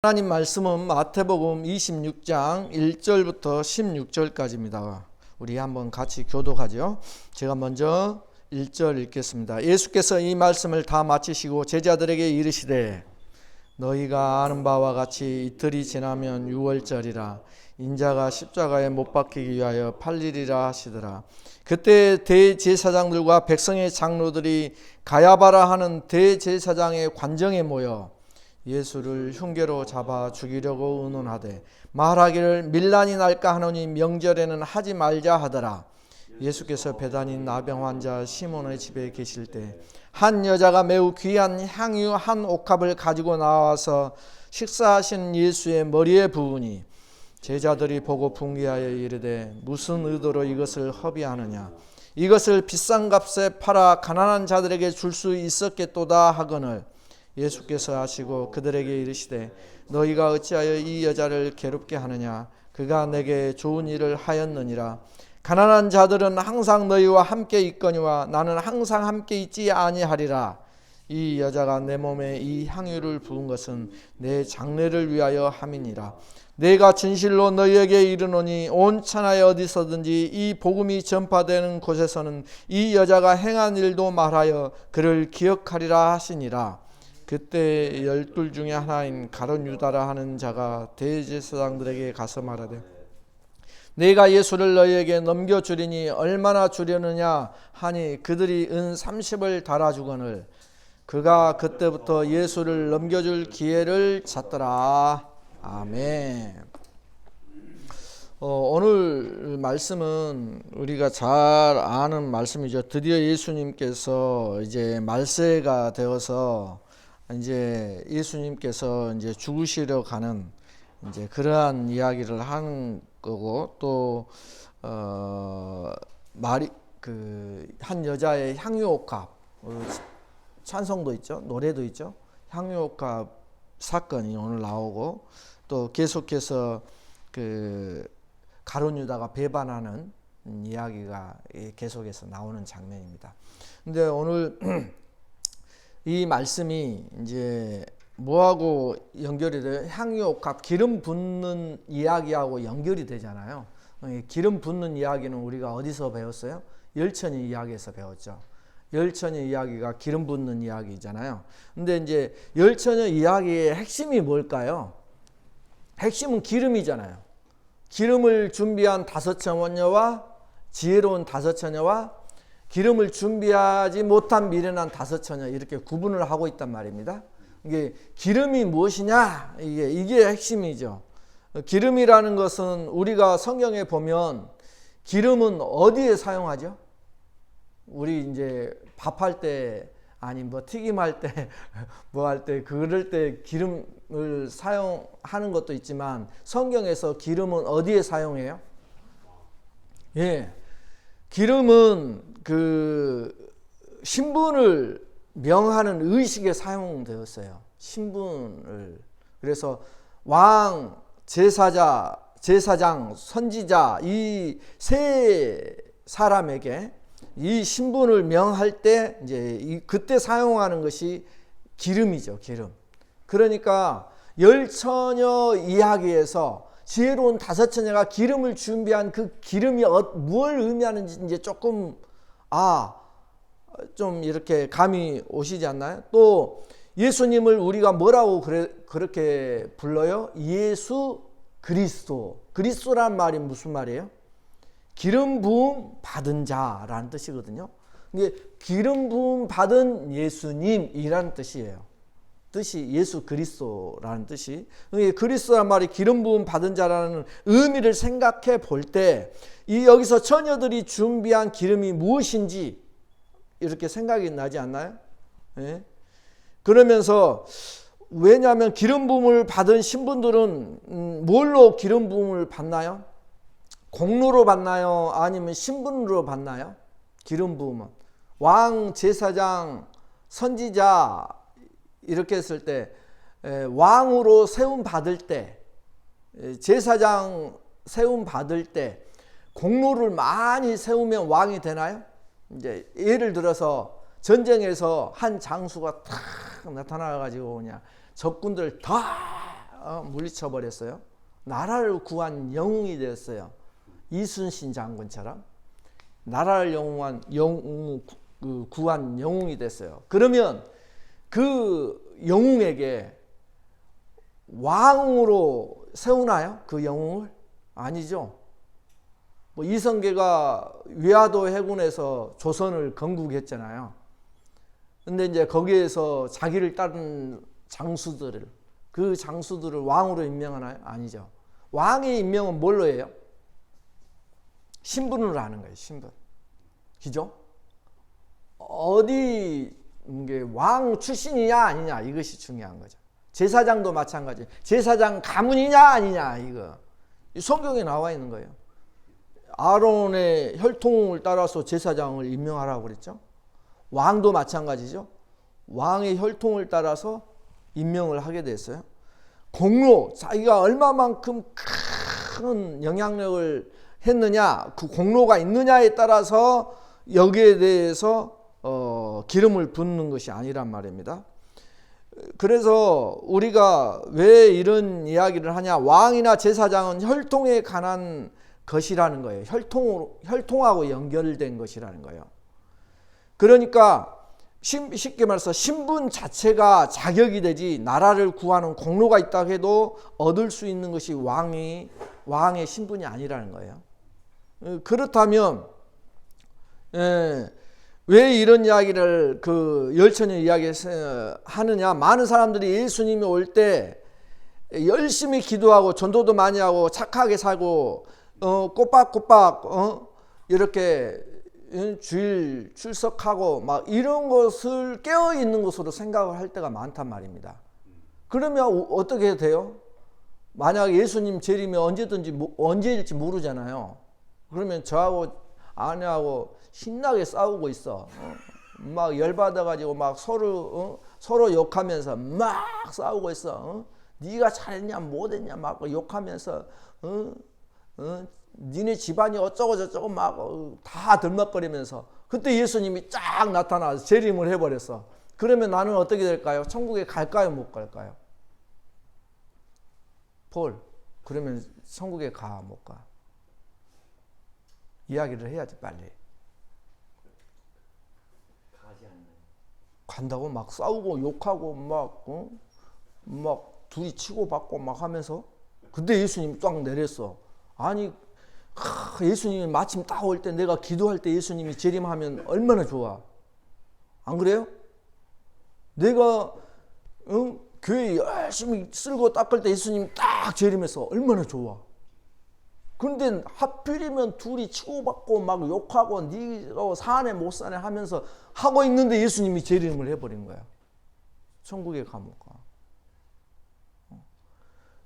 하나님 말씀은 마태복음 26장 1절부터 16절까지입니다. 우리 한번 같이 교독하죠. 제가 먼저 1절 읽겠습니다. 예수께서 이 말씀을 다 마치시고 제자들에게 이르시되 너희가 아는 바와 같이 이틀이 지나면 유월절이라 인자가 십자가에 못 박히기 위하여 팔리리라 하시더라. 그때 대제사장들과 백성의 장로들이 가야바라 하는 대제사장의 관정에 모여 예수를 흉계로 잡아 죽이려고 의논하되 말하기를 밀란이 날까 하노니 명절에는 하지 말자 하더라. 예수께서 베다니 나병 환자 시몬의 집에 계실 때 한 여자가 매우 귀한 향유 한 옥합을 가지고 나와서 식사하신 예수의 머리에 부으니 제자들이 보고 분개하여 이르되 무슨 의도로 이것을 허비하느냐, 이것을 비싼 값에 팔아 가난한 자들에게 줄 수 있었겠도다 하거늘 예수께서 하시고 그들에게 이르시되 너희가 어찌하여 이 여자를 괴롭게 하느냐, 그가 내게 좋은 일을 하였느니라. 가난한 자들은 항상 너희와 함께 있거니와 나는 항상 함께 있지 아니하리라. 이 여자가 내 몸에 이 향유를 부은 것은 내 장례를 위하여 함이니라. 내가 진실로 너희에게 이르노니 온 천하에 어디서든지 이 복음이 전파되는 곳에서는 이 여자가 행한 일도 말하여 그를 기억하리라 하시니라. 그때 12 중에 하나인 가룟 유다라 하는 자가 대제사장들에게 가서 말하되 내가 예수를 너희에게 넘겨주리니 얼마나 주려느냐 하니 그들이 은 30을 달아주거늘 그가 그때부터 예수를 넘겨줄 기회를 찾더라. 아멘. 오늘 말씀은 우리가 잘 아는 말씀이죠. 드디어 예수님께서 이제 말세가 되어서 이제 예수님께서 이제 죽으시려 가는 이제 그러한 이야기를 하는 거고, 또 말이 그 한 여자의 향유옥합 찬송도 있죠, 노래도 있죠. 향유옥합 사건이 오늘 나오고, 또 계속해서 그 가룟 유다가 배반하는 이야기가 계속해서 나오는 장면입니다. 근데 오늘 이 말씀이 이제 뭐하고 연결이 돼요? 향유옥합 기름 붓는 이야기하고 연결이 되잖아요. 기름 붓는 이야기는 우리가 어디서 배웠어요? 열천의 이야기에서 배웠죠. 열천의 이야기가 기름 붓는 이야기잖아요. 근데 이제 열천의 이야기의 핵심이 뭘까요? 핵심은 기름이잖아요. 기름을 준비한 5처녀와 지혜로운 5처녀와 기름을 준비하지 못한 미련한 5처녀, 이렇게 구분을 하고 있단 말입니다. 이게 기름이 무엇이냐? 이게 핵심이죠. 기름이라는 것은 우리가 성경에 보면 기름은 어디에 사용하죠? 우리 이제 밥할 때, 아니 뭐 튀김할 때, 뭐 할 때, 그럴 때 기름을 사용하는 것도 있지만 성경에서 기름은 어디에 사용해요? 예, 기름은 그 신분을 명하는 의식에 사용되었어요. 신분을. 그래서 왕, 제사장, 선지자, 이 세 사람에게 이 신분을 명할 때 이제 그때 사용하는 것이 기름이죠. 기름. 그러니까 열처녀 이야기에서 지혜로운 5처녀가 기름을 준비한 그 기름이 무엇을 의미하는지 이제 조금 좀 이렇게 감이 오시지 않나요? 또 예수님을 우리가 뭐라고 그렇게 불러요? 예수 그리스도. 그리스도란 말이 무슨 말이에요? 기름 부음 받은 자라는 뜻이거든요. 이게 기름 부음 받은 예수님이라는 뜻이에요. 뜻이 예수 그리스도라는 뜻이. 그리스도란 말이 기름 부음 받은 자라는 의미를 생각해 볼 때 이 여기서 처녀들이 준비한 기름이 무엇인지 이렇게 생각이 나지 않나요? 예? 그러면서 왜냐하면 기름 부음을 받은 신분들은 뭘로 기름 부음을 받나요? 공로로 받나요? 아니면 신분으로 받나요? 기름 부음은 왕, 제사장, 선지자 이렇게 했을 때 왕으로 세움 받을 때, 제사장 세움 받을 때 공로를 많이 세우면 왕이 되나요? 이제 예를 들어서 전쟁에서 한 장수가 탁 나타나 가지고 그냥 적군들 다 물리쳐 버렸어요. 나라를 구한 영웅이 되었어요. 이순신 장군처럼 나라를 구한 영웅이 됐어요. 그러면 그 영웅에게 왕으로 세우나요? 그 영웅을? 아니죠. 뭐 이성계가 위화도 해군에서 조선을 건국했잖아요. 근데 이제 거기에서 자기를 따른 장수들을, 그 장수들을 왕으로 임명하나요? 아니죠. 왕의 임명은 뭘로 해요? 신분으로 하는 거예요. 신분. 그죠? 어디 이게 왕 출신이냐 아니냐 이것이 중요한 거죠. 제사장도 마찬가지. 제사장 가문이냐 아니냐 이거. 성경에 나와 있는 거예요. 아론의 혈통을 따라서 제사장을 임명하라고 그랬죠. 왕도 마찬가지죠. 왕의 혈통을 따라서 임명을 하게 됐어요. 공로, 자기가 얼마만큼 큰 영향력을 했느냐, 그 공로가 있느냐에 따라서 여기에 대해서 기름을 붓는 것이 아니란 말입니다. 그래서 우리가 왜 이런 이야기를 하냐, 왕이나 제사장은 혈통에 관한 것이라는 거예요. 혈통하고 연결된 것이라는 거예요. 그러니까 쉽게 말해서 신분 자체가 자격이 되지, 나라를 구하는 공로가 있다 해도 얻을 수 있는 것이 왕의 신분이 아니라는 거예요. 그렇다면 왜 이런 이야기를 그 열처녀 이야기 하느냐? 많은 사람들이 예수님이 올 때 열심히 기도하고 전도도 많이 하고 착하게 살고 꼬박꼬박 이렇게 주일 출석하고 막 이런 것을 깨어 있는 것으로 생각을 할 때가 많단 말입니다. 그러면 어떻게 돼요? 만약 예수님 재림이 언제일지 모르잖아요. 그러면 저하고 아내하고 신나게 싸우고 있어. 막 열받아가지고 막 서로 욕하면서 막 싸우고 있어. 네가 잘했냐 못했냐 막 욕하면서 니네 집안이 어쩌고 저쩌고 막 다 들먹거리면서, 그때 예수님이 쫙 나타나서 재림을 해버렸어. 그러면 나는 어떻게 될까요? 천국에 갈까요 못 갈까요? 폴, 그러면 천국에 가 못 가? 이야기를 해야지 빨리. 간다고 막 싸우고 욕하고 막 둘이 치고받고 막 하면서, 근데 예수님이 쫙 내렸어. 아니 예수님이 마침 딱 올 때, 내가 기도할 때 예수님이 재림하면 얼마나 좋아. 안 그래요? 내가 교회 열심히 쓸고 닦을 때 예수님이 딱 재림해서 얼마나 좋아. 그런데 하필이면 둘이 치고받고 막 욕하고 네가 사네 못 사네 하면서 하고 있는데 예수님이 재림을 해버린 거야. 천국에 가 못 가.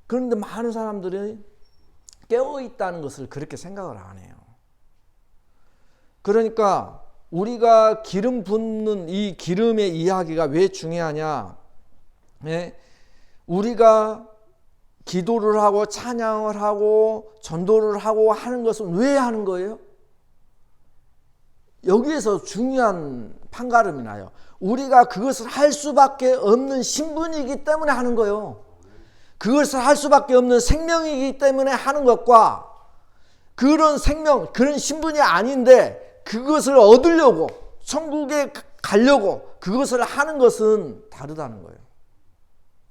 그런데 많은 사람들이 깨어있다는 것을 그렇게 생각을 안 해요. 그러니까 우리가 기름 붓는 이 기름의 이야기가 왜 중요하냐. 우리가 기도를 하고 찬양을 하고 전도를 하고 하는 것은 왜 하는 거예요? 여기에서 중요한 판가름이 나요. 우리가 그것을 할 수밖에 없는 신분이기 때문에 하는 거예요. 그것을 할 수밖에 없는 생명이기 때문에 하는 것과, 그런 생명, 그런 신분이 아닌데 그것을 얻으려고, 천국에 가려고 그것을 하는 것은 다르다는 거예요.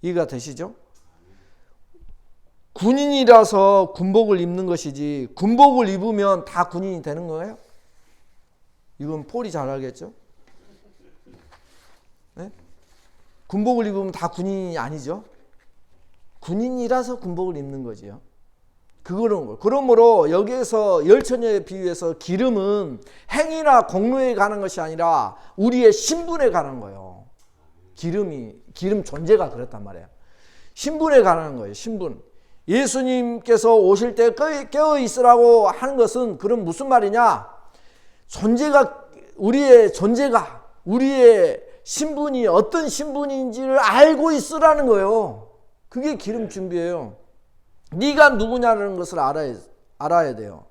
이해가 되시죠? 군인이라서 군복을 입는 것이지, 군복을 입으면 다 군인이 되는 거예요? 이건 폴이 잘 알겠죠? 네? 군복을 입으면 다 군인이 아니죠? 군인이라서 군복을 입는 거지요. 그거는 거. 그러므로 여기에서 열처녀에 비유해서 기름은 행위나 공로에 관한 것이 아니라 우리의 신분에 관한 거예요. 기름 존재가 그렇단 말이에요. 신분에 관한 거예요. 신분. 예수님께서 오실 때 깨어 있으라고 하는 것은 그럼 무슨 말이냐? 우리의 존재가, 우리의 신분이 어떤 신분인지를 알고 있으라는 거예요. 그게 기름 준비예요. 네가 누구냐는 것을 알아야 돼요.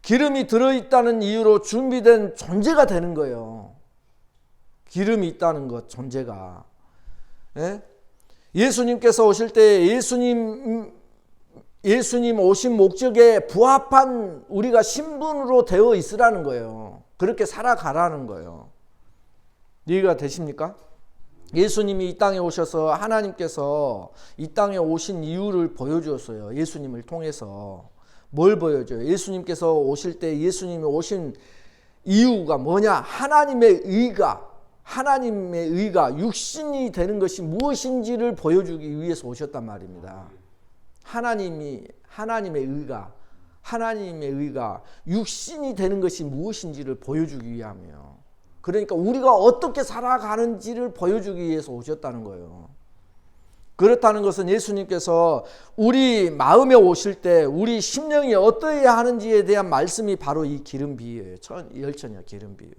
기름이 들어있다는 이유로 준비된 존재가 되는 거예요. 기름이 있다는 것, 존재가. 예? 예수님께서 오실 때 예수님 오신 목적에 부합한 우리가 신분으로 되어 있으라는 거예요. 그렇게 살아가라는 거예요. 이해가 되십니까? 예수님이 이 땅에 오셔서 하나님께서 이 땅에 오신 이유를 보여주었어요. 예수님을 통해서. 뭘 보여줘요? 예수님께서 오실 때 예수님이 오신 이유가 뭐냐? 하나님의 의가 육신이 되는 것이 무엇인지를 보여주기 위해서 오셨단 말입니다. 하나님의 의가 육신이 되는 것이 무엇인지를 보여주기 위함이에요. 그러니까 우리가 어떻게 살아가는지를 보여주기 위해서 오셨다는 거예요. 그렇다는 것은 예수님께서 우리 마음에 오실 때 우리 심령이 어떠해야 하는지에 대한 말씀이 바로 이 기름 비유예요. 열처녀 기름 비유예요.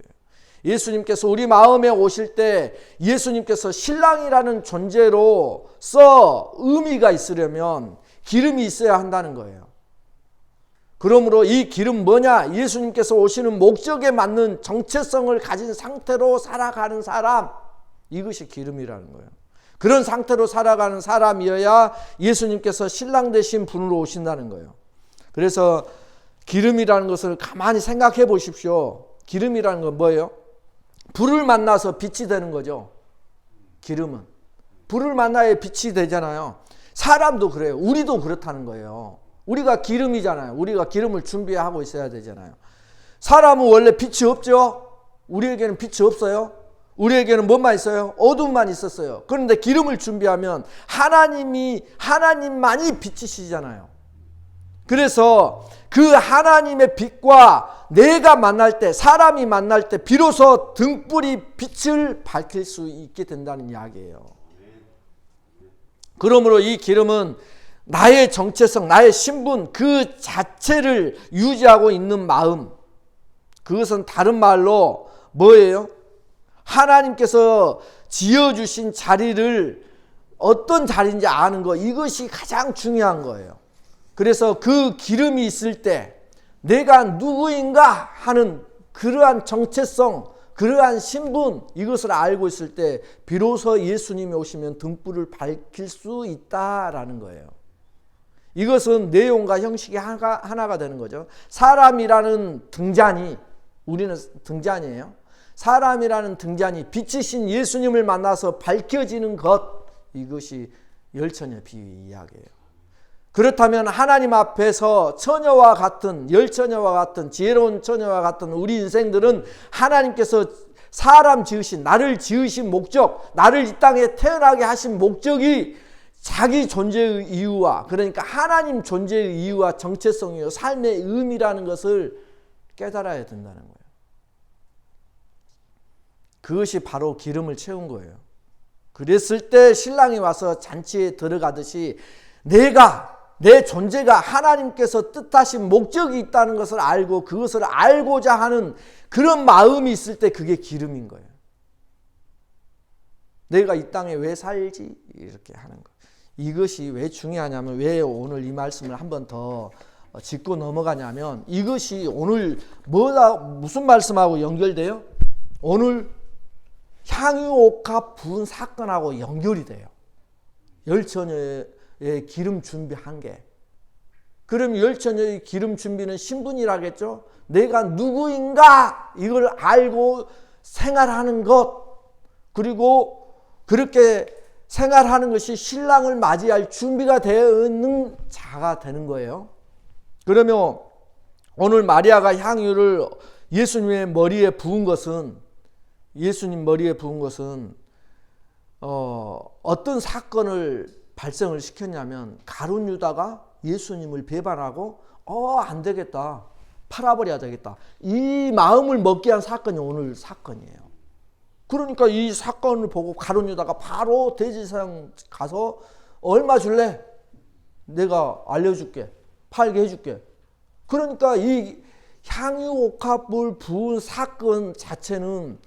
예수님께서 우리 마음에 오실 때 예수님께서 신랑이라는 존재로서 의미가 있으려면 기름이 있어야 한다는 거예요. 그러므로 이 기름 뭐냐? 예수님께서 오시는 목적에 맞는 정체성을 가진 상태로 살아가는 사람, 이것이 기름이라는 거예요. 그런 상태로 살아가는 사람이어야 예수님께서 신랑 되신 분으로 오신다는 거예요. 그래서 기름이라는 것을 가만히 생각해 보십시오. 기름이라는 건 뭐예요? 불을 만나서 빛이 되는 거죠. 기름은 불을 만나야 빛이 되잖아요. 사람도 그래요. 우리도 그렇다는 거예요. 우리가 기름이잖아요. 우리가 기름을 준비하고 있어야 되잖아요. 사람은 원래 빛이 없죠. 우리에게는 빛이 없어요. 우리에게는 뭐만 있어요? 어둠만 있었어요. 그런데 기름을 준비하면 하나님만이 빛이시잖아요. 그래서 그 하나님의 빛과 내가 만날 때, 사람이 만날 때 비로소 등불이 빛을 밝힐 수 있게 된다는 이야기예요. 그러므로 이 기름은 나의 정체성, 나의 신분 그 자체를 유지하고 있는 마음, 그것은 다른 말로 뭐예요? 하나님께서 지어주신 자리를 어떤 자리인지 아는 것, 이것이 가장 중요한 거예요. 그래서 그 기름이 있을 때 내가 누구인가 하는 그러한 정체성, 그러한 신분, 이것을 알고 있을 때 비로소 예수님이 오시면 등불을 밝힐 수 있다라는 거예요. 이것은 내용과 형식이 하나가 되는 거죠. 사람이라는 등잔이, 우리는 등잔이에요. 사람이라는 등잔이 빛이신 예수님을 만나서 밝혀지는 것, 이것이 열처녀 비유 이야기예요. 그렇다면 하나님 앞에서 처녀와 같은, 열처녀와 같은, 지혜로운 처녀와 같은 우리 인생들은 하나님께서 사람 지으신, 나를 지으신 목적, 나를 이 땅에 태어나게 하신 목적이 자기 존재의 이유와, 그러니까 하나님 존재의 이유와 정체성이요, 삶의 의미라는 것을 깨달아야 된다는 거예요. 그것이 바로 기름을 채운 거예요. 그랬을 때 신랑이 와서 잔치에 들어가듯이 내 존재가 하나님께서 뜻하신 목적이 있다는 것을 알고 그것을 알고자 하는 그런 마음이 있을 때 그게 기름인 거예요. 내가 이 땅에 왜 살지? 이렇게 하는 거. 이것이 왜 중요하냐면, 왜 오늘 이 말씀을 한 번 더 짚고 넘어가냐면, 이것이 오늘 무슨 말씀하고 연결돼요? 오늘 향유옥합 부은 사건하고 연결이 돼요. 열처녀의 기름 준비한 게. 그럼 열처녀의 기름 준비는 신분이라겠죠? 내가 누구인가 이걸 알고 생활하는 것, 그리고 그렇게 생활하는 것이 신랑을 맞이할 준비가 되어 있는 자가 되는 거예요. 그러면 오늘 마리아가 향유를 예수님의 머리에 부은 것은, 어떤 사건을 발생을 시켰냐면, 가룟 유다가 예수님을 배반하고 안 되겠다, 팔아버려야 되겠다, 이 마음을 먹게 한 사건이 오늘 사건이에요. 그러니까 이 사건을 보고 가룟 유다가 바로 대제사장 가서 얼마 줄래? 내가 알려줄게, 팔게 해줄게. 그러니까 이 향유옥합을 부은 사건 자체는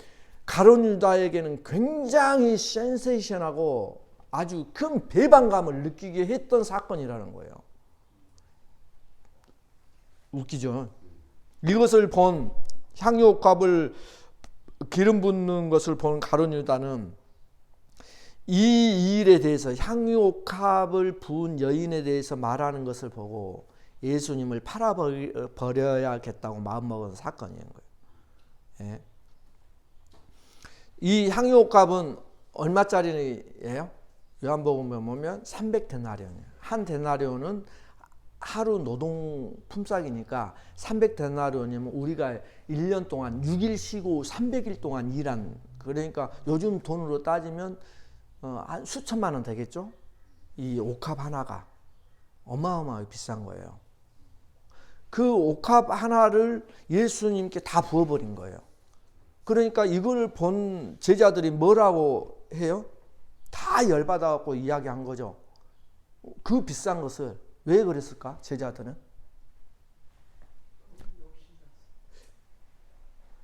가룟 유다에게는 굉장히 센세이션하고 아주 큰 배반감을 느끼게 했던 사건이라는 거예요. 웃기죠? 이것을 본, 향유옥합을 기름 붓는 것을 본 가룟 유다는 이 일에 대해서 향유옥합을 부은 여인에 대해서 말하는 것을 보고 예수님을 팔아버려야겠다고 마음먹은 사건인 거예요. 예. 이 향유옥합은 얼마짜리예요? 요한복음에 보면 300데나리온이에요. 한 데나리온은 하루 노동 품삯이니까 300데나리온이면 우리가 1년 동안 6일 쉬고 300일 동안 일한, 그러니까 요즘 돈으로 따지면 한 수천만 원 되겠죠? 이 옥합 하나가 어마어마하게 비싼 거예요. 그 옥합 하나를 예수님께 다 부어버린 거예요. 그러니까 이걸 본 제자들이 뭐라고 해요? 다 열받아갖고 이야기한 거죠. 그 비싼 것을 왜 그랬을까? 제자들은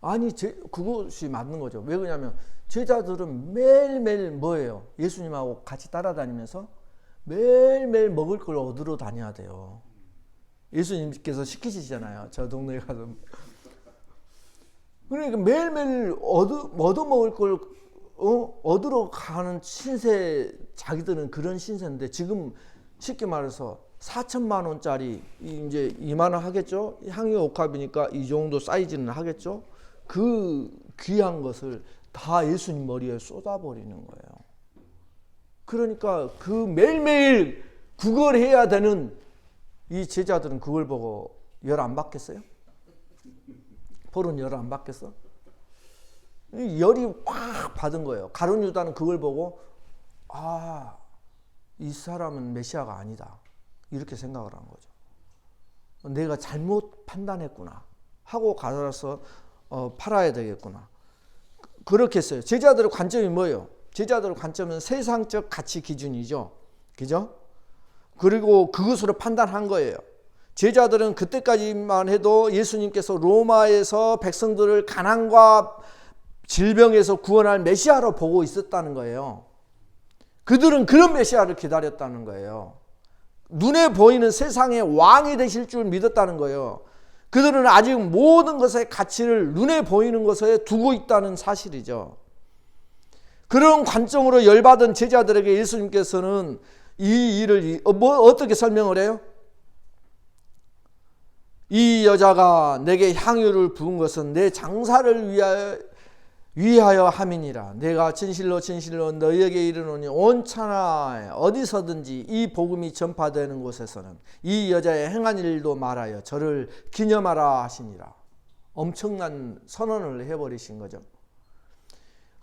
아니 그것이 맞는 거죠. 왜 그러냐면 제자들은 매일매일 뭐예요? 예수님하고 같이 따라다니면서 매일매일 먹을 걸 얻으러 다녀야 돼요. 예수님께서 시키시잖아요. 저 동네에 가서. 그러니까 매일매일 얻어먹을 걸 얻으러 가는 신세, 자기들은 그런 신세인데 지금 쉽게 말해서 4천만 원짜리 이제 2만 원 하겠죠? 향유옥합이니까 이 정도 사이즈는 하겠죠? 그 귀한 것을 다 예수님 머리에 쏟아버리는 거예요. 그러니까 그 매일매일 그걸 해야 되는 이 제자들은 그걸 보고 열 안 받겠어요? 폴은 열 안 받겠어? 열이 확 받은 거예요. 가룟 유다는 그걸 보고 이 사람은 메시아가 아니다 이렇게 생각을 한 거죠. 내가 잘못 판단했구나 하고 가서 팔아야 되겠구나 그렇게 했어요. 제자들의 관점이 뭐예요? 제자들의 관점은 세상적 가치 기준이죠. 그죠? 그리고 그것으로 판단한 거예요. 제자들은 그때까지만 해도 예수님께서 로마에서 백성들을 가난과 질병에서 구원할 메시아로 보고 있었다는 거예요. 그들은 그런 메시아를 기다렸다는 거예요. 눈에 보이는 세상의 왕이 되실 줄 믿었다는 거예요. 그들은 아직 모든 것의 가치를 눈에 보이는 것에 두고 있다는 사실이죠. 그런 관점으로 열받은 제자들에게 예수님께서는 이 일을 어떻게 설명을 해요? 이 여자가 내게 향유를 부은 것은 내 장사를 위하여 함이니라. 내가 진실로 진실로 너희에게 이르노니 온천하 어디서든지 이 복음이 전파되는 곳에서는 이 여자의 행한 일도 말하여 저를 기념하라 하시니라. 엄청난 선언을 해버리신 거죠.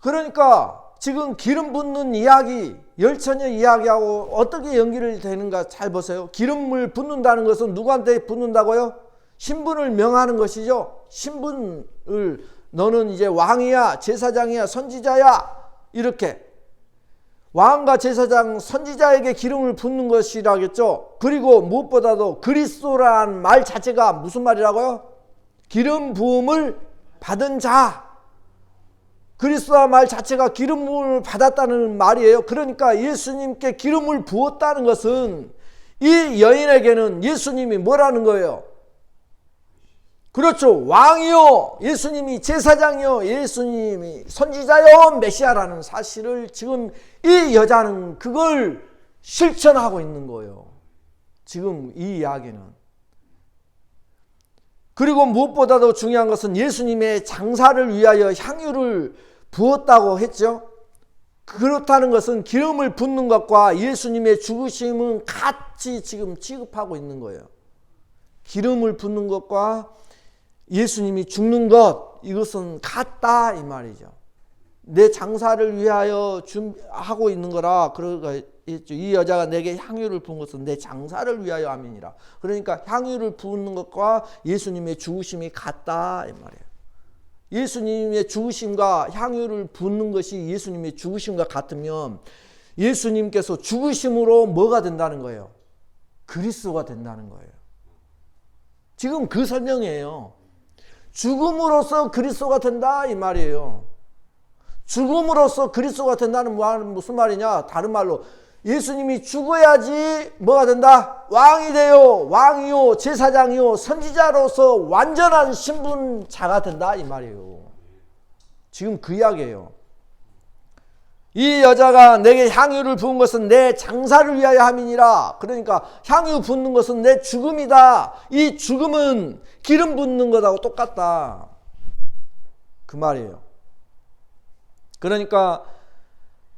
그러니까 지금 기름 붓는 이야기, 열처녀 이야기하고 어떻게 연결이 되는가 잘 보세요. 기름을 붓는다는 것은 누구한테 붓는다고요? 신분을 명하는 것이죠. 신분을 너는 이제 왕이야, 제사장이야, 선지자야 이렇게 왕과 제사장, 선지자에게 기름을 붓는 것이라겠죠. 그리고 무엇보다도 그리스도란 말 자체가 무슨 말이라고요? 기름 부음을 받은 자. 그리스도란 말 자체가 기름 부음을 받았다는 말이에요. 그러니까 예수님께 기름을 부었다는 것은 이 여인에게는 예수님이 뭐라는 거예요? 그렇죠. 왕이요, 예수님이 제사장이요, 예수님이 선지자요, 메시아라는 사실을 지금 이 여자는 그걸 실천하고 있는 거예요. 지금 이 이야기는. 그리고 무엇보다도 중요한 것은 예수님의 장사를 위하여 향유를 부었다고 했죠. 그렇다는 것은 기름을 붓는 것과 예수님의 죽으심은 같이 지금 취급하고 있는 거예요. 기름을 붓는 것과 예수님이 죽는 것, 이것은 같다 이 말이죠. 내 장사를 위하여 하고 있는 거라. 그러니까 이 여자가 내게 향유를 부은 것은 내 장사를 위하여 함이니라. 그러니까 향유를 부는 것과 예수님의 죽으심이 같다 이 말이에요. 예수님의 죽으심과 향유를 붓는 것이 예수님의 죽으심과 같으면 예수님께서 죽으심으로 뭐가 된다는 거예요? 그리스도가 된다는 거예요. 지금 그 설명이에요. 죽음으로써 그리스도가 된다 이 말이에요. 죽음으로써 그리스도가 된다는 말은 무슨 말이냐? 다른 말로 예수님이 죽어야지 뭐가 된다? 왕이 돼요. 왕이요, 제사장이요, 선지자로서 완전한 신분자가 된다 이 말이에요. 지금 그 이야기예요. 이 여자가 내게 향유를 부은 것은 내 장사를 위하여 함이니라. 그러니까 향유 붓는 것은 내 죽음이다. 이 죽음은 기름 붓는 것하고 똑같다. 그 말이에요. 그러니까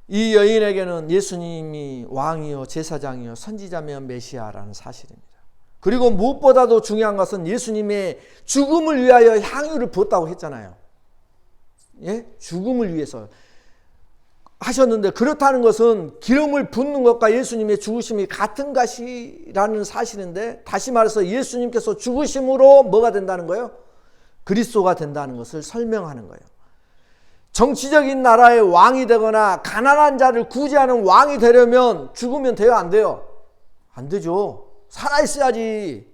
이 여인에게는 예수님이 왕이요 제사장이요 선지자며 메시아라는 사실입니다. 그리고 무엇보다도 중요한 것은 예수님의 죽음을 위하여 향유를 부었다고 했잖아요. 예? 죽음을 위해서 하셨는데, 그렇다는 것은 기름을 붓는 것과 예수님의 죽으심이 같은 것이라는 사실인데, 다시 말해서 예수님께서 죽으심으로 뭐가 된다는 거예요? 그리스도가 된다는 것을 설명하는 거예요. 정치적인 나라의 왕이 되거나 가난한 자를 구제하는 왕이 되려면 죽으면 돼요, 안 돼요? 안 되죠. 살아있어야지.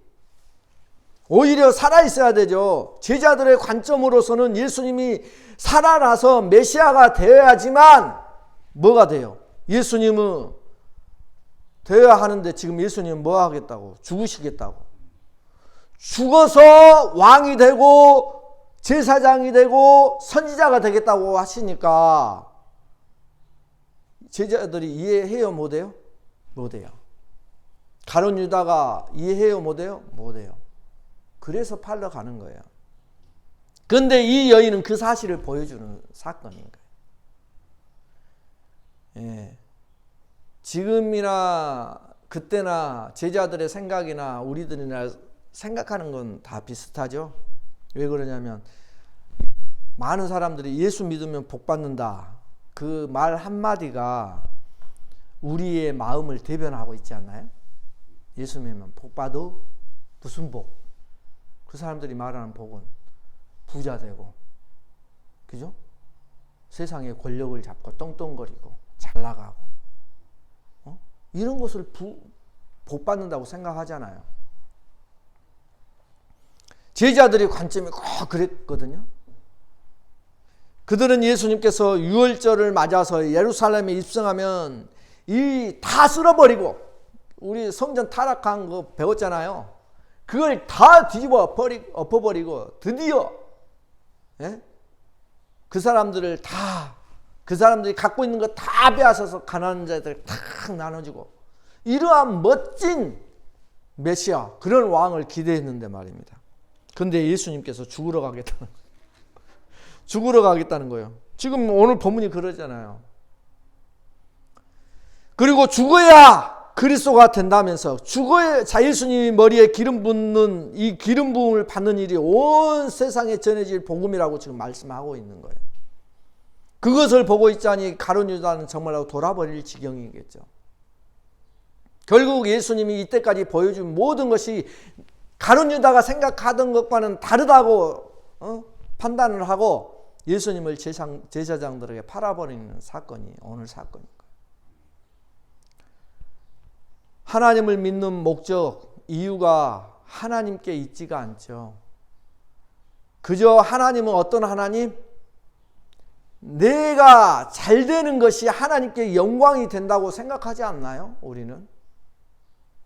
오히려 살아있어야 되죠. 제자들의 관점으로서는 예수님이 살아나서 메시아가 되어야지만 뭐가 돼요? 예수님은 되어야 하는데 지금 예수님은 뭐 하겠다고? 죽으시겠다고. 죽어서 왕이 되고 제사장이 되고 선지자가 되겠다고 하시니까 제자들이 이해해요, 못해요? 못해요. 가룟 유다가 이해해요, 못해요? 못해요. 그래서 팔러 가는 거예요. 그런데 이 여인은 그 사실을 보여주는 사건인 거예요. 예. 지금이나 그때나 제자들의 생각이나 우리들이나 생각하는 건 다 비슷하죠. 왜 그러냐면 많은 사람들이 예수 믿으면 복 받는다, 그 말 한마디가 우리의 마음을 대변하고 있지 않나요? 예수 믿으면 복 받아? 무슨 복? 그 사람들이 말하는 복은 부자 되고, 그죠? 세상의 권력을 잡고 떵떵거리고 잘 나가고, 이런 것을 복 받는다고 생각하잖아요. 제자들의 관점이 꼭 그랬거든요. 그들은 예수님께서 유월절을 맞아서 예루살렘에 입성하면 이 다 쓸어버리고, 우리 성전 타락한 거 배웠잖아요. 그걸 다 뒤집어 엎어버리고 드디어, 예? 그 사람들을 다, 그 사람들이 갖고 있는 거 다 빼앗아서 가난한 자들 탁 나눠주고, 이러한 멋진 메시아, 그런 왕을 기대했는데 말입니다. 근데 예수님께서 죽으러 가겠다는 거예요. 지금 오늘 본문이 그러잖아요. 그리고 죽어야 그리스도가 된다면서, 죽어야 예수님이 머리에 기름 붓는 이 기름 부음을 받는 일이 온 세상에 전해질 복음이라고 지금 말씀하고 있는 거예요. 그것을 보고 있자니 가룟 유다는 정말로 돌아버릴 지경이겠죠. 결국 예수님이 이때까지 보여준 모든 것이 가룟 유다가 생각하던 것과는 다르다고 판단을 하고 예수님을 제사장들에게 팔아버리는 사건이 오늘 사건인 거예요. 하나님을 믿는 목적, 이유가 하나님께 있지가 않죠. 그저 하나님은 어떤 하나님? 내가 잘 되는 것이 하나님께 영광이 된다고 생각하지 않나요? 우리는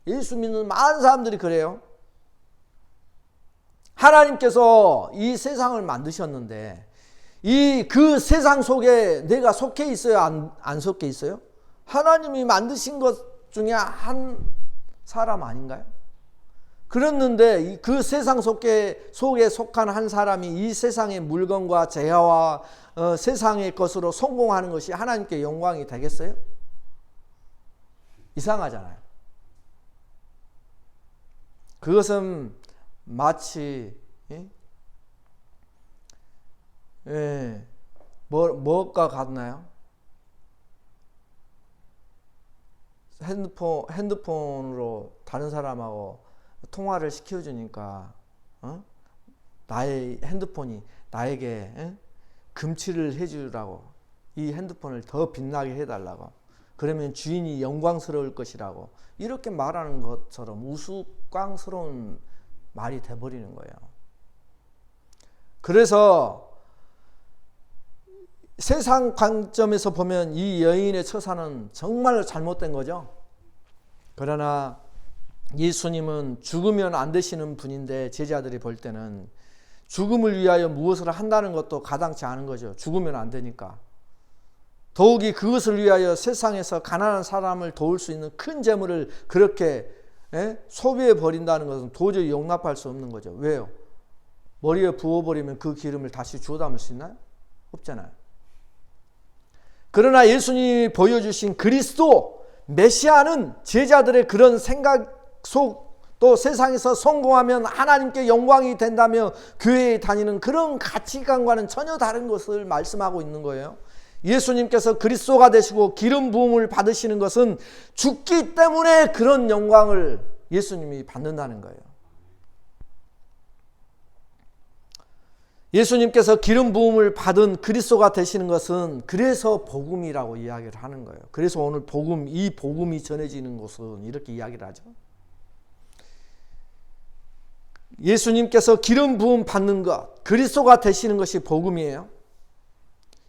예수 믿는 많은 사람들이 그래요. 하나님께서 이 세상을 만드셨는데 그 세상 속에 내가 속해 있어요, 안 속해 있어요? 하나님이 만드신 것 중에 한 사람 아닌가요? 그랬는데 그 세상 속에 속한 한 사람이 이 세상의 물건과 재화와 세상의 것으로 성공하는 것이 하나님께 영광이 되겠어요? 이상하잖아요. 그것은 마치 뭐가 같나요? 핸드폰으로 다른 사람하고 통화를 시켜주니까 나의 핸드폰이 나에게 금치를 해주라고, 이 핸드폰을 더 빛나게 해달라고, 그러면 주인이 영광스러울 것이라고, 이렇게 말하는 것처럼 우스꽝스러운 말이 돼버리는 거예요. 그래서 세상 관점에서 보면 이 여인의 처사는 정말 잘못된 거죠. 그러나 예수님은 죽으면 안 되시는 분인데 제자들이 볼 때는 죽음을 위하여 무엇을 한다는 것도 가당치 않은 거죠. 죽으면 안 되니까. 더욱이 그것을 위하여 세상에서 가난한 사람을 도울 수 있는 큰 재물을 그렇게 소비해 버린다는 것은 도저히 용납할 수 없는 거죠. 왜요? 머리에 부어버리면 그 기름을 다시 주워 담을 수 있나요? 없잖아요. 그러나 예수님이 보여주신 그리스도 메시아는 제자들의 그런 생각 속, 또 세상에서 성공하면 하나님께 영광이 된다며 교회에 다니는 그런 가치관과는 전혀 다른 것을 말씀하고 있는 거예요. 예수님께서 그리스도가 되시고 기름 부음을 받으시는 것은 죽기 때문에 그런 영광을 예수님이 받는다는 거예요. 예수님께서 기름 부음을 받은 그리스도가 되시는 것은 그래서 복음이라고 이야기를 하는 거예요. 그래서 오늘 이 복음이 전해지는 곳은 이렇게 이야기를 하죠. 예수님께서 기름 부음 받는 것, 그리스도가 되시는 것이 복음이에요.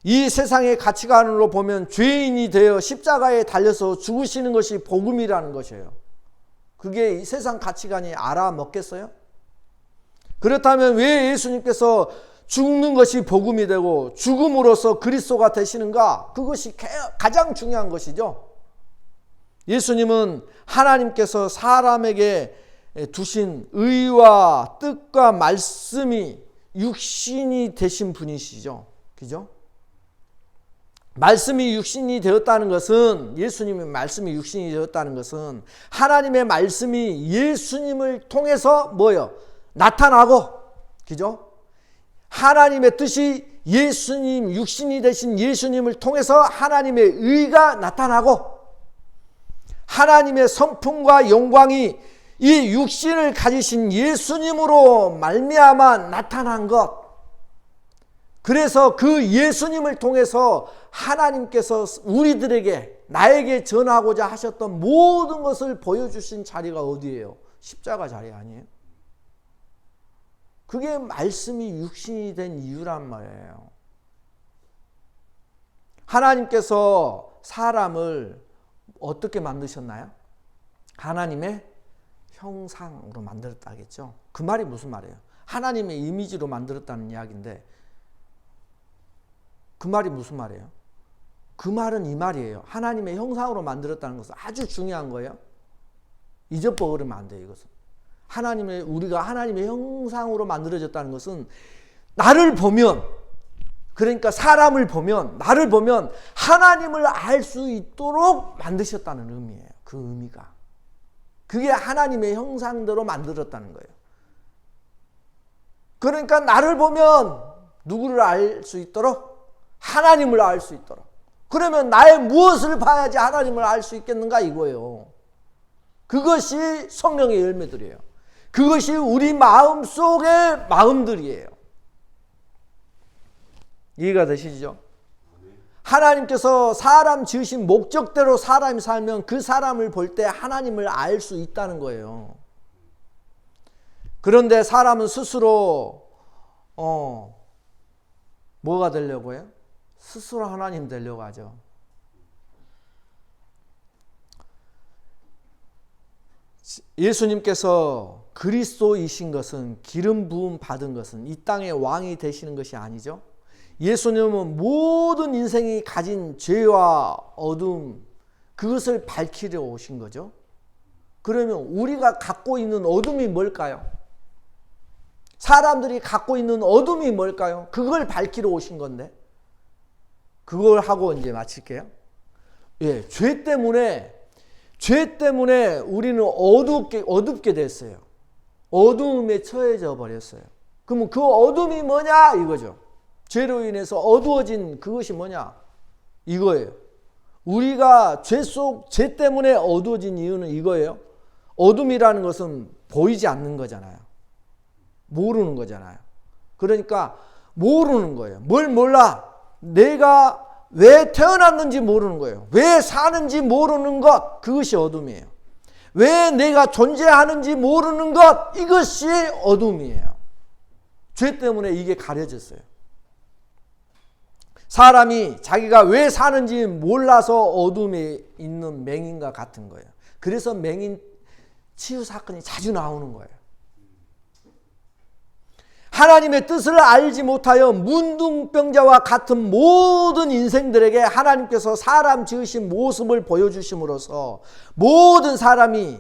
이 세상의 가치관으로 보면 죄인이 되어 십자가에 달려서 죽으시는 것이 복음이라는 것이에요. 그게 이 세상 가치관이 알아먹겠어요? 그렇다면 왜 예수님께서 죽는 것이 복음이 되고 죽음으로써 그리스도가 되시는가? 그것이 가장 중요한 것이죠. 예수님은 하나님께서 사람에게 두신 의와 뜻과 말씀이 육신이 되신 분이시죠. 그죠? 말씀이 육신이 되었다는 것은, 예수님의 말씀이 육신이 되었다는 것은 하나님의 말씀이 예수님을 통해서 뭐요? 나타나고, 그죠? 하나님의 뜻이 예수님, 육신이 되신 예수님을 통해서 하나님의 의가 나타나고, 하나님의 성품과 영광이 이 육신을 가지신 예수님으로 말미암아 나타난 것. 그래서 그 예수님을 통해서 하나님께서 우리들에게, 나에게 전하고자 하셨던 모든 것을 보여주신 자리가 어디예요? 십자가 자리 아니에요? 그게 말씀이 육신이 된 이유란 말이에요. 하나님께서 사람을 어떻게 만드셨나요? 하나님의 형상으로 만들었다 하겠죠. 그 말이 무슨 말이에요? 하나님의 이미지로 만들었다는 이야기인데 그 말이 무슨 말이에요? 그 말은 이 말이에요. 하나님의 형상으로 만들었다는 것은 아주 중요한 거예요. 잊어버리면 안 돼요. 이것은 우리가 하나님의 형상으로 만들어졌다는 것은 나를 보면, 그러니까 사람을 보면, 나를 보면 하나님을 알 수 있도록 만드셨다는 의미예요. 그 의미가. 그게 하나님의 형상대로 만들었다는 거예요. 그러니까 나를 보면 누구를 알 수 있도록? 하나님을 알 수 있도록. 그러면 나의 무엇을 봐야지 하나님을 알 수 있겠는가 이거예요. 그것이 성령의 열매들이에요. 그것이 우리 마음속의 마음들이에요. 이해가 되시죠? 하나님께서 사람 지으신 목적대로 사람이 살면 그 사람을 볼 때 하나님을 알 수 있다는 거예요. 그런데 사람은 스스로 뭐가 되려고 해요? 스스로 하나님 되려고 하죠. 예수님께서 그리스도이신 것은, 기름 부음 받은 것은 이 땅의 왕이 되시는 것이 아니죠. 예수님은 모든 인생이 가진 죄와 어둠, 그것을 밝히려 오신 거죠. 그러면 우리가 갖고 있는 어둠이 뭘까요? 사람들이 갖고 있는 어둠이 뭘까요? 그걸 밝히러 오신 건데. 그걸 하고 이제 마칠게요. 예, 죄 때문에 우리는 어둡게 됐어요. 어두움에 처해져 버렸어요. 그러면 그 어둠이 뭐냐 이거죠. 죄로 인해서 어두워진 그것이 뭐냐 이거예요. 우리가 죄 때문에 어두워진 이유는 이거예요. 어둠이라는 것은 보이지 않는 거잖아요. 모르는 거잖아요. 그러니까 모르는 거예요. 뭘 몰라? 내가 왜 태어났는지 모르는 거예요. 왜 사는지 모르는 것, 그것이 어둠이에요. 왜 내가 존재하는지 모르는 것, 이것이 어둠이에요. 죄 때문에 이게 가려졌어요. 사람이 자기가 왜 사는지 몰라서 어둠에 있는 맹인과 같은 거예요. 그래서 맹인 치유 사건이 자주 나오는 거예요. 하나님의 뜻을 알지 못하여 문둥병자와 같은 모든 인생들에게 하나님께서 사람 지으신 모습을 보여주심으로써 모든 사람이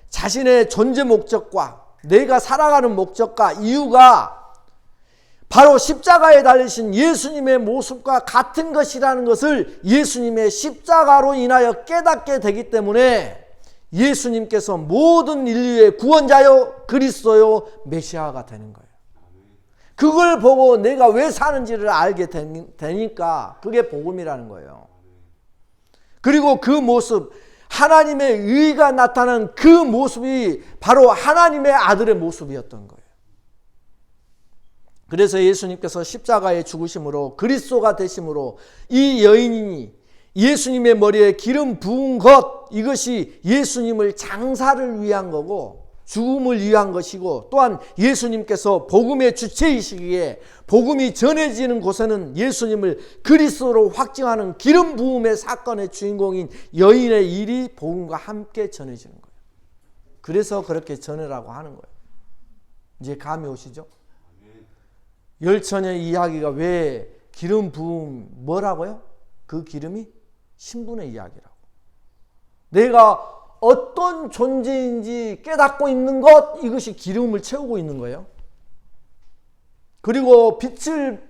자신의 존재 목적과 내가 살아가는 목적과 이유가 바로 십자가에 달리신 예수님의 모습과 같은 것이라는 것을 예수님의 십자가로 인하여 깨닫게 되기 때문에 예수님께서 모든 인류의 구원자요 그리스도요 메시아가 되는 거예요. 그걸 보고 내가 왜 사는지를 알게 되니까 그게 복음이라는 거예요. 그리고 그 모습, 하나님의 의가 나타나는 그 모습이 바로 하나님의 아들의 모습이었던 거예요. 그래서 예수님께서 십자가에 죽으심으로 그리스도가 되심으로 이 여인이 예수님의 머리에 기름 부은 것, 이것이 예수님을 장사를 위한 거고 죽음을 위한 것이고, 또한 예수님께서 복음의 주체이시기에 복음이 전해지는 곳에는 예수님을 그리스도로 확증하는 기름 부음의 사건의 주인공인 여인의 일이 복음과 함께 전해지는 거예요. 그래서 그렇게 전해라고 하는 거예요. 이제 감이 오시죠? 열처녀의 이야기가 왜 기름 부음 뭐라고요? 그 기름이 신분의 이야기라고. 내가 어떤 존재인지 깨닫고 있는 것, 이것이 기름을 채우고 있는 거예요. 그리고 빛을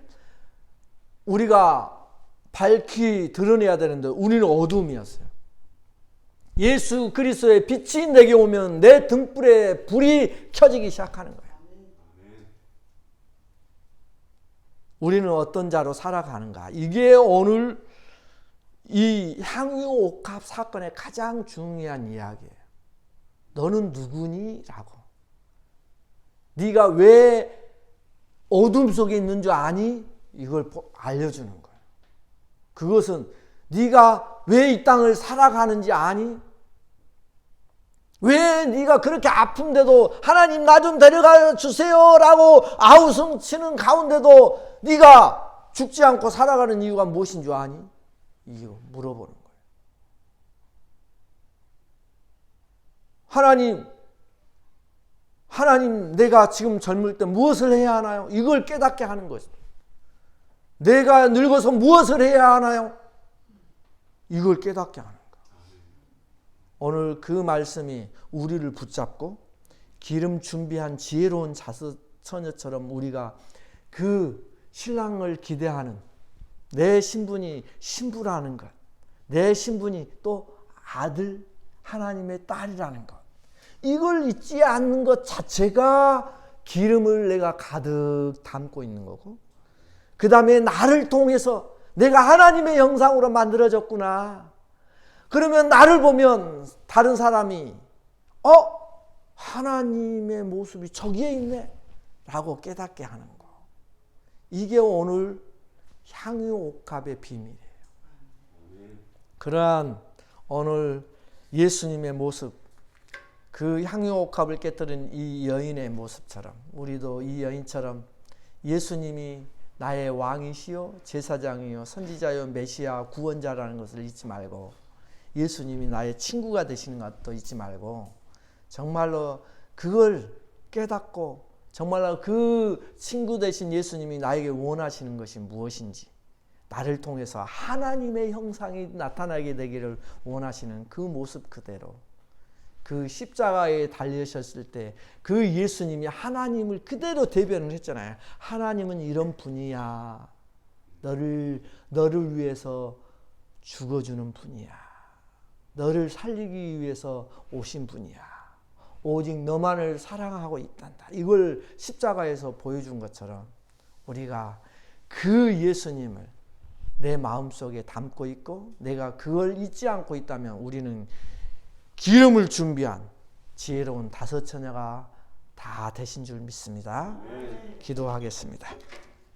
우리가 밝히 드러내야 되는데 우리는 어두움이었어요. 예수 그리스도의 빛이 내게 오면 내 등불에 불이 켜지기 시작하는 거예요. 우리는 어떤 자로 살아가는가? 이게 오늘 이 향유옥합 사건의 가장 중요한 이야기예요. 너는 누구니? 라고. 네가 왜 어둠 속에 있는 줄 아니? 이걸 알려주는 거예요. 그것은 네가 왜 이 땅을 살아가는지 아니? 왜 네가 그렇게 아픈데도 하나님 나 좀 데려가 주세요 라고 아우성 치는 가운데도 네가 죽지 않고 살아가는 이유가 무엇인 줄 아니? 이거 물어보는 거예요. 하나님 내가 지금 젊을 때 무엇을 해야 하나요? 이걸 깨닫게 하는 것입니다. 내가 늙어서 무엇을 해야 하나요? 이걸 깨닫게 하는 거예요. 오늘 그 말씀이 우리를 붙잡고 기름 준비한 지혜로운 처녀처럼 우리가 그 신랑을 기대하는 내 신분이 신부라는 것, 내 신분이 또 아들, 하나님의 딸이라는 것, 이걸 잊지 않는 것 자체가 기름을 내가 가득 담고 있는 거고, 그 다음에 나를 통해서 내가 하나님의 형상으로 만들어졌구나. 그러면 나를 보면 다른 사람이 하나님의 모습이 저기에 있네 라고 깨닫게 하는 거. 이게 오늘 향유옥합의 비밀이에요. 그러한 오늘 예수님의 모습, 그 향유옥합을 깨뜨린 이 여인의 모습처럼 우리도 이 여인처럼 예수님이 나의 왕이시요 제사장이요 선지자요 메시아 구원자라는 것을 잊지 말고, 예수님이 나의 친구가 되시는 것도 잊지 말고, 정말로 그걸 깨닫고 정말로 그 친구 되신 예수님이 나에게 원하시는 것이 무엇인지, 나를 통해서 하나님의 형상이 나타나게 되기를 원하시는 그 모습 그대로, 그 십자가에 달리셨을 때 그 예수님이 하나님을 그대로 대변을 했잖아요. 하나님은 이런 분이야. 너를 위해서 죽어주는 분이야. 너를 살리기 위해서 오신 분이야. 오직 너만을 사랑하고 있단다. 이걸 십자가에서 보여준 것처럼 우리가 그 예수님을 내 마음속에 담고 있고 내가 그걸 잊지 않고 있다면 우리는 기름을 준비한 지혜로운 다섯 처녀가 다 되신 줄 믿습니다. 기도하겠습니다.